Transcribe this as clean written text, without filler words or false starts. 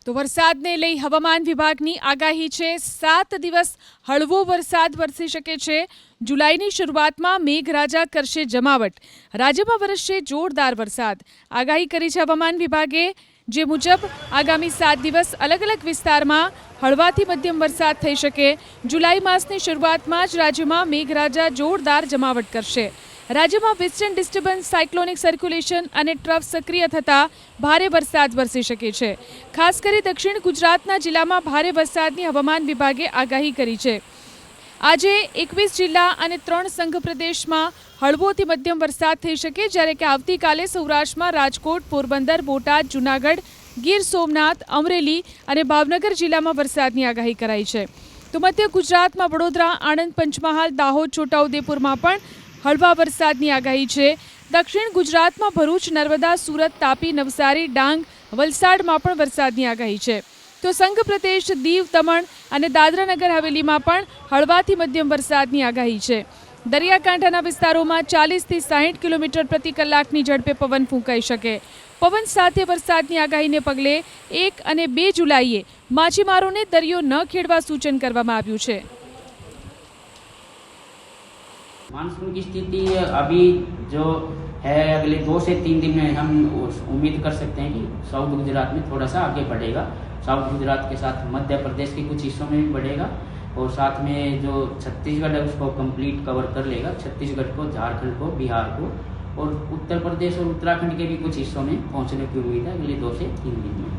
તો વરસાદને લઈ હવામાન વિભાગની આગાહી છે 7 દિવસ હળવો વરસાદ વરસી શકે છે। જુલાઈની શરૂઆતમાં મેઘરાજા કરશે જમાવટ। રાજ્યમાં વરસશે જોરદાર વરસાદ। આગાહી કરી છે હવામાન વિભાગે, જે મુજબ આગામી 7 દિવસ અલગ અલગ વિસ્તારમાં હળવાથી મધ્યમ વરસાદ થઈ શકે। જુલાઈ માસની શરૂઆતમાં જ રાજ્યમાં મેઘરાજા જોરદાર જમાવટ કરશે। રાજ્યમાં વેસ્ટર્ન ડિસ્ટર્બન્સ, સાયક્લોનિક સર્ક્યુલેશન અને ટ્રફ સક્રિય થતાં ભારે વરસાદ વરસી શકે છે। ખાસ કરી દક્ષિણ ગુજરાતના જિલ્લામાં ભારે વરસાદની હવામાન વિભાગે આગાહી કરી છે। આજે 21 જિલ્લા અને 3 સંઘ પ્રદેશમાં હળવોથી મધ્યમ વરસાદ થઈ શકે, જ્યારે કે આવતીકાલે સૌરાષ્ટ્રમાં રાજકોટ, પોરબંદર, બોટાદ, જૂનાગઢ, ગીર સોમનાથ, અમરેલી અને ભાવનગર જિલ્લામાં વરસાદની આગાહી કરાઈ છે। તો મધ્ય ગુજરાતમાં વડોદરા, આણંદ, પંચમહાલ, દાહોદ, છોટાઉદેપુરમાં પણ હળવા વરસાદની આગાહી છે। દક્ષિણ ગુજરાતમાં ભરૂચ, નર્મદા, સુરત, તાપી, નવસારી, ડાંગ, વલસાડમાં પણ વરસાદની આગાહી છે। તો સંઘ પ્રદેશ, દીવ, દમણ અને દાદરા નગર હવેલીમાં પણ હળવાથી મધ્યમ વરસાદની આગાહી છે। દરિયાકાંઠાના વિસ્તારોમાં 40થી 60 કિલોમીટર પ્રતિ કલાકની ઝડપે પવન ફૂંકાઈ શકે। પવન સાથે વરસાદની આગાહીને પગલે 1 અને 2 જુલાઈએ માછીમારોને દરિયો ન ખેડવા સૂચન કરવામાં આવ્યું છે। मानसून की स्थिति अभी जो है अगले 2 से 3 दिन में हम उम्मीद कर सकते हैं कि साउथ गुजरात में थोड़ा सा आगे बढ़ेगा। साउथ गुजरात के साथ मध्य प्रदेश के कुछ हिस्सों में भी बढ़ेगा और साथ में जो छत्तीसगढ़ है उसको कंप्लीट कवर कर लेगा। छत्तीसगढ़ को, झारखंड को, बिहार को और उत्तर प्रदेश और उत्तराखंड के भी कुछ हिस्सों में पहुंचने की उम्मीद है अगले 2 से 3 दिन में।